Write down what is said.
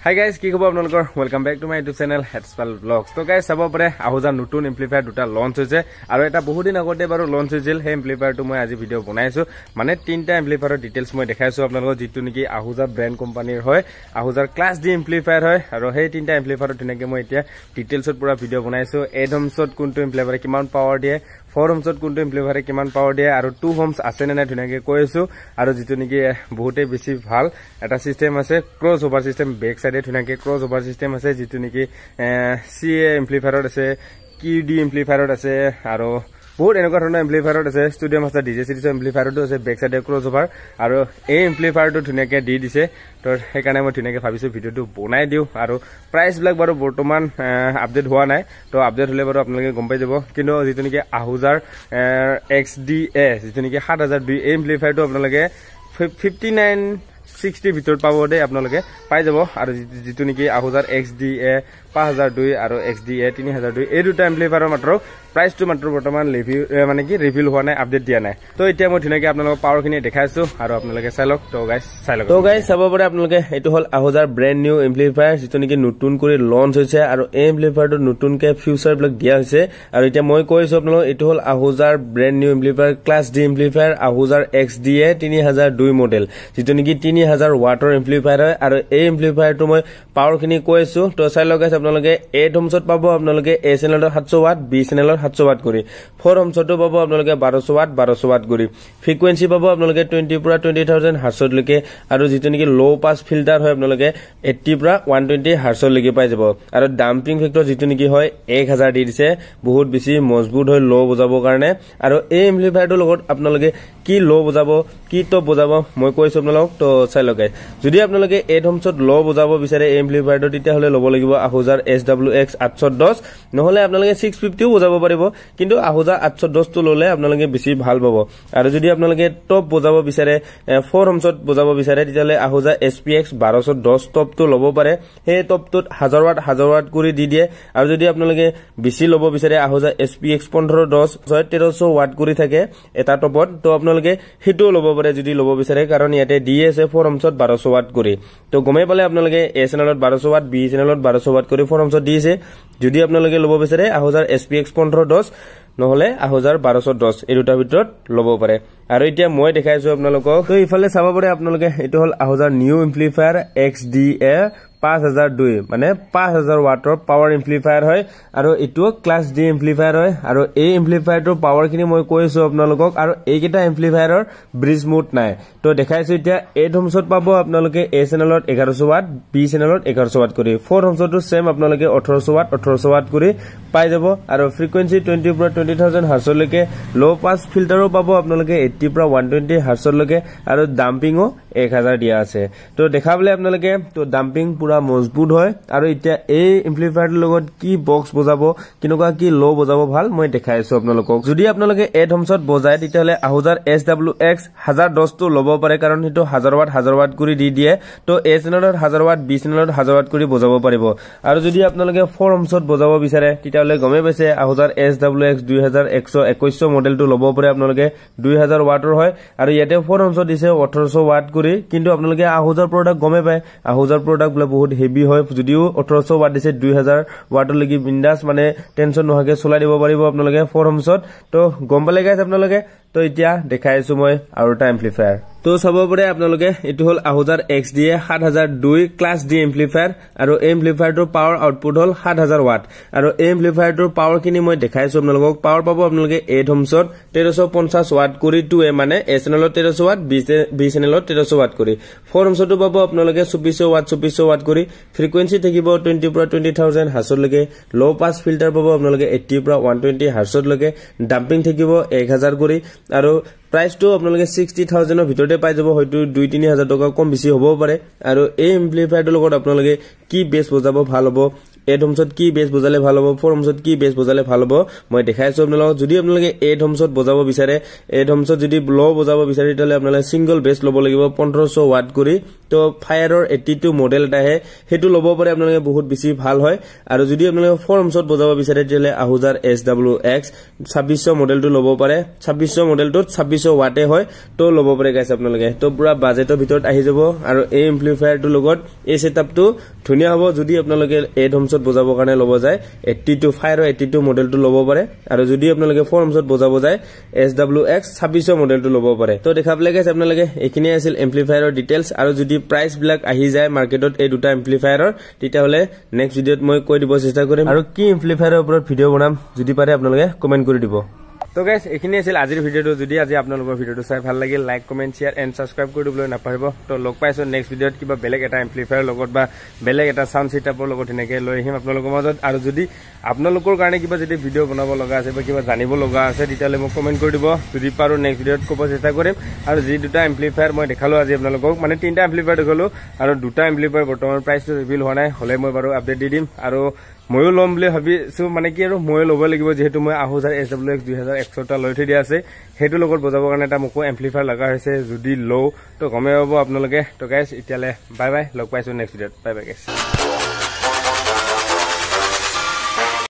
Hi guys, কি খবৰ আপোনালোকৰ welcome back to my YouTube channel হেডস্পাল ব্লগস। তো গাইস চাব পাৰে আহুজাৰ নতুন এমপ্লিফায়াৰ দুটা লঞ্চ হৈছে আৰু এটা বহুত দিন আগতে বাৰু লঞ্চ হৈছিল। সেই এমপ্লিফায়াৰটো মই আজি ভিডিঅ' বনাইছো, মানে তিনটা এমপ্লিফায়াৰৰ ডিটেইলছ মই দেখাইছো আপোনালোকক, যিটো নেকি আহুজাৰ ব্ৰেণ্ড কোম্পানীৰ হয়, আহুজাৰ ক্লাছ ডি এমপ্লিফায়াৰ হয়। আৰু সেই তিনটা এমপ্লিফায়াৰৰ ধুনীয়াকৈ মই এতিয়া ডিটেইলছত পুৰা ভিডিঅ' বনাইছো। 8 হোমছত কোনটো এমপ্লিফায়াৰে কিমান পাৱাৰ দিয়ে, 4 হোমছত কোনটো এমপ্লিফায়াৰে কিমান পাৱাৰ দিয়ে, আৰু 2 হোমছ আছে নে নাই ধুনীয়াকৈ কৈ আছো। আৰু যিটো নেকি বহুতেই বেছি ভাল এটা চিষ্টেম আছে, ক্ৰছ অভাৰ চিষ্টেম, বেক চাইডে ধুনীয়াকৈ ক্ৰছ অভাৰ চিষ্টেম আছে, যিটো নেকি CA এমপ্লিফায়াৰত আছে, QD এমপ্লিফায়াৰত আছে, আৰু বহুত এনেকুৱা ধৰণৰ এমপ্লিফায়াৰত আছে। ষ্টুডিঅ' মাষ্টাৰ DJ সিৰিজ এমপ্লিফায়াৰতো আছে, বেক চাইডে ক্ৰছ অভাৰ, আৰু এই এমপ্লিফায়াৰটো ধুনীয়াকৈ দি দিছে। তো সেইকাৰণে মই ধুনীয়াকৈ ভাবিছোঁ ভিডিঅ'টো বনাই দিওঁ। আৰু প্ৰাইচবিলাক বাৰু বৰ্তমান আপডেট হোৱা নাই, তো আপডেট হ'লে বাৰু আপোনালোকে গম পাই যাব। কিন্তু যিটো নেকি আহুজাৰ XDA, যিটো নেকি 7002, এই এমপ্লিফায়াৰটো আপোনালোকে 5960 ভিতৰত পাব দেই, আপোনালোকে পাই যাব। আৰু যিটো নেকি আহুজাৰ XDA 5002 আৰু XDA 3002, এই দুটা এমপ্লিফায়াৰৰ মাত্ৰ প্ৰাইচটো মাত্ৰ বৰ্তমান মানে কি ৰিভিল হোৱা নাই, আপডেট দিয়া নাই। তো এতিয়া মই ধুনীয়াকৈ আপোনালোকক পাৱাৰখিনি দেখাইছো আৰু আপোনালোকে চাই লওক। তো গাইজ চাই লওক। তো গাইজ চাব পাৰে আপোনালোকে, এইটো হ'ল আহুজাৰ ব্ৰেণ্ড নিউ এমপ্লিফায়াৰ, যিটো নেকি নতুন কৰি লঞ্চ হৈছে। আৰু এই এমপ্লিফায়াৰটো নতুনকৈ ফিউচাৰবিলাক দিয়া হৈছে। আৰু এতিয়া মই কৈছো আপোনালোকক, এইটো হ'ল আহুজাৰ brand new amplifier, class D amplifier, আহুজাৰ XDA 3002 মডেল, যিটো নেকি 3000 ৱাটৰ এমপ্লিফায়াৰ হয়। আৰু এই এমপ্লিফায়াৰটো মই পাৱাৰখিনি কৈছো, তো চাই লওক গাইজ। আপোনালোকে 8 হোমছত পাব আপোনালোকে A চেনেলত 700 ৱাট, B চেনেলত 700 ৱাট কৰি, 4 হোমছতো পাব আপোনালোকে 1200 ৱাট কৰি। ফ্ৰিকুৱেঞ্চি পাব আপোনালোকে 20 পৰা 20000 হাৰ্টছলৈকে। আৰু যিটো নেকি ল' পাছ ফিল্টাৰ হয় আপোনালোকে 80 পৰা 120 হাৰ্টছলৈকে পাই যাব। আৰু ডাম্পিং ফেক্টৰ যিটো নেকি হয় 1000 দি দিছে, বহুত বেছি মজবুত হয় ল' বজাবৰ কাৰণে। আৰু এই এমপ্লিফায়াৰটোৰ লগত আপোনালোকে কি ল' বজাব, কি টপ বজাব মই কৈছো আপোনালোকক, তো চাই লওক। যদি আপোনালোকে 8 হোমছত ল' বজাব বিচাৰে এই এমপ্লিফায়াৰটো, তেতিয়াহ'লে ল'ব লাগিব আহুজাৰ SWX 810, নহ'লে আপোনালোকে 650ও বজাব পাৰিব। কিন্তু আহুজাৰ 810টো ল'লে আপোনালোকে বেছি ভাল পাব। আৰু যদি আপোনালোকে টপ বজাব বিচাৰে, 4 হোমছত বজাব বিচাৰে, তেতিয়াহ'লে আহুজাৰ SPX 1210 টপটো ল'ব পাৰে। সেই টপটোত 1000 ৱাট কৰি দি দিয়ে। আৰু যদি আপোনালোকে বেছি ল'ব বিচাৰে, আহুজাৰ SPX 1510 1300 ৱাট কৰি থাকে এটা টপত, তো আপোনালোকে সেইটোও ল'ব পাৰে যদি ল'ব বিচাৰে, কাৰণ ইয়াতে দি আছে 4 হোমছত 1200 ৱাট কৰি। তো গমেই পালে আপোনালোকে A চেনেলত 1200 ৱাট, B চেনেলত 1200 ৱাট কৰি 4 হোমছত দি আছে। যদি আপোনালোকে ল'ব বিচাৰে আহুজাৰ SPX 1510, নহ'লে আহুজাৰ 1210, এই দুটাৰ ভিতৰত ল'ব পাৰে। আৰু এতিয়া মই দেখাইছো আপোনালোকক। তো ইফালে চাব পাৰে আপোনালোকে, এইটো হ'ল আহুজাৰ নিউ এমপ্লিফায়াৰ XDA 5002, মানে 5000 ৱাটৰ পাৱাৰ এমপ্লিফায়াৰ হয়। আৰু এইটো ক্লাছ ডি এমপ্লিফায়াৰ হয়। আৰু এই এমপ্লিফায়াৰটোৰ পাৱাৰখিনি মই কৈছো আপোনালোকক। আৰু এইকেইটা এমপ্লিফায়াৰৰ ব্ৰিজ মুড নাই, তো দেখাইছো এতিয়া। 8 হোমছত পাব আপোনালোকে A চেনেলত 1100 ৱাট, B চেনেলত 1100 ৱাট কৰি, 4 হোমছতো সেম আপোনালোকে 1800 ৱাট কৰি পাই যাব। আৰু ফ্ৰিকুৱেঞ্চি 20 পৰা 20000 হাৰ্টছলৈকে, ল' পাছ ফিল্টাৰো পাব আপোনালোকে 80 পৰা 120 হাৰ্টছলৈকে। আৰু ডাম্পিঙো 1000 দিয়া আছে। তো দেখাবলৈ আপোনালোকে, তো ডাম্পিং পুৰা মজবুত হয়। আৰু এতিয়া এই এমপ্লিফায়াৰটোৰ লগত কি বক্স বজাব, কেনেকুৱা কি ল' বজাব ভাল মই দেখাইছো আপোনালোকক। যদি আপোনালোকে 8 হোমছত বজায়, তেতিয়াহ'লে আহুজাৰ SWX 1010টো ল'ব পাৰে, কাৰণ সেইটো 1000 ৱাট কৰি দি দিয়ে। তো A চেনেলত 1000 ৱাট, B চেনেলত 1000 ৱাট কৰি বজাব পাৰিব। আৰু যদি আপোনালোকে 4 হোমছত বজাব বিচাৰে, তেতিয়াহ'লে গমেই পাইছে আহুজাৰ SWX 2121 মডেলটো ল'ব পাৰে আপোনালোকে, 2000 ৱাটৰ হয়। আৰু ইয়াতে 4 হোমছত দিছে 1800 ৱাট কৰি। কিন্তু আপোনালোকে আহুজাৰ প্ৰডাক্ট গমেই পায়, আহুজাৰ প্ৰডাক্ট বোলে বহুত হেভি হয়। যদিও 1800 ৱাট দিছে, 2000 ৱাটলৈকে বিন্দাছ, মানে টেনশ্যন নোহোৱাকৈ চলাই দিব পাৰিব আপোনালোকে 4 হোমছত। তো গম পালে গাইজ আপোনালোকে। তো এতিয়া দেখাইছো মই আৰু এটা এমপ্লিফায়াৰ। তো চাব পাৰে আপোনালোকে, এইটো হ'ল আহুজাৰ XDA 7002 ক্লাছ ডি এমপ্লিফায়াৰ। আৰু এই এমপ্লিফায়াৰটোৰ পাৱাৰ আউটপুট হ'ল 7000 ৱাট। আৰু এই এমপ্লিফায়াৰটোৰ পাৱাৰখিনি মই দেখাইছো আপোনালোকক। পাৱাৰ পাব আপোনালোকে 8 হোমছত 1350 ৱাট কৰি 2A, মানে A চেনেলত 1300 ৱাট, B চেনেলত 1300 ৱাট কৰি, 4 হোমছতো পাব আপোনালোকে 2400 ৱাট কৰি। ফ্ৰিকুৱেঞ্চি থাকিব 20 পৰা 20000 হাৰ্টছলৈকে, ল' পাছ ফিল্টাৰ পাব আপোনালোকে 80 পৰা 120 হাৰ্টছলৈকে, ডাম্পিং থাকিব 1000 কৰি। আৰু প্ৰাইচটো আপোনালোকে 60000ৰ ভিতৰতে পাই যাব, হয়তো 2-3000 টকা কম বেছি হ'বও পাৰে। আৰু এই এমপ্লিফায়াৰটোৰ লগত আপোনালোকে কি বেছ বজাব ভাল হ'ব, 8 হোমছত কি বেছ বজালে ভাল হ'ব 4 হোমছত কি বেছ বজালে ভাল হ'ব মই দেখাই আছো আপোনালোকক যদি আপোনালোকে 8 হোমছত বজাব বিচাৰে 8 হোমছত যদি লো বজাব বিচাৰে তেলে আপোনালোকে সিঙ্গল বেছ ল'ব লাগিব 1500 ওয়াট কৰি তো ফায়াৰৰ 82 মডেল এটা হে হেতু ল'ব পাৰে আপোনালোকে বহুত বেছি ভাল হয় আৰু যদি আপোনালোকে 4 হোমছত বজাব বিচাৰে তেলে আহুজাৰ SWX 2600 মডেলটো ল'ব পাৰে 2600 মডেলটোত 2600 ওয়াটে হয় তো ল'ব পাৰে গাইস আপোনালোকে তো পুৰা বাজেটৰ ভিতৰত আহি যাব আৰু এই এম্প্লিফায়াৰটো লগত এই সেটআপটো ধুনিয়া হ'ব যদি আপোনালোকে 8 হোমছত বজাবৰ কাৰণে ল'ব যায় 82 ফায়াৰৰ 82 মডেলটো ল'ব পাৰে আৰু যদি আপোনালোকে 4 হোমছত বজাব যায় SWX 2600 মডেলটো ল'ব পাৰে তো দেখাবলে গাইস আপোনালোকে এইখিনি আছিল এম্প্লিফায়াৰৰ ডিটেইলছ আৰু যদি প্ৰাইস বিলাক আহি যায় মাৰ্কেটত এই দুটা এম্প্লিফায়াৰৰ তেতিয়া হলে নেক্সট ভিডিওত মই কৈ দিব চেষ্টা কৰিম আৰু কি এম্প্লিফায়াৰৰ ওপৰত ভিডিও বনাম যদি পাৰে আপোনালোকে কমেন্ট কৰি দিব তো গাইস এইখিনি আছিল আজিৰ ভিডিওটো যদি আজি আপোনালোকৰ ভিডিওটো চাই ভাল লাগিল like comment share and subscribe কৰি দিবলৈ নাপাহৰিব তো লগ পাইছো নেক্সট ভিডিওত কিবা বেলেগ এটা এম্প্লিফায়াৰ লগত বা বেলেগ এটা সাউন্ড সেটআপৰ লগত এনেকৈ লৈ আহিম আপোনালোকৰ মাজত আৰু যদি আপোনালোকৰ কাৰণে কিবা যদি ভিডিও বনাব লগা আছে বা কিবা জানিব লগা আছে তেতিয়ালে মোক কমেন্ট কৰি দিব যদি পাৰো নেক্সট ভিডিওত ক'ব চেষ্টা কৰিম আৰু যি দুটা এম্প্লিফায়াৰ মই দেখালো আজি আপোনালোকক মানে তিনটা এম্প্লিফায়াৰ দেখালো আৰু দুটা এম্প্লিফায়াৰ বৰ্তমান প্ৰাইসটো ৰিভিল হোৱা নাই হলে মই বাৰু আপডেট দি দিম আৰু ময়ো লম বুলি ভাবিছো মানে কি আৰু ময়ো ল'ব লাগিব যেহেতু মই আহুজাৰ SWX 2001 টা লৈ থৈ দিয়া আছে হেতু লগত বজাবৰ কাৰণে এটা মোকো এম্প্লিফায়াৰ লগা হৈছে যদি লো তো গমে হ'ব আপোনালোকে তো গাইস এতিয়ালে বাই বাই লগ পাইছো নেক্সট ভিডিওত বাই বাই গাইস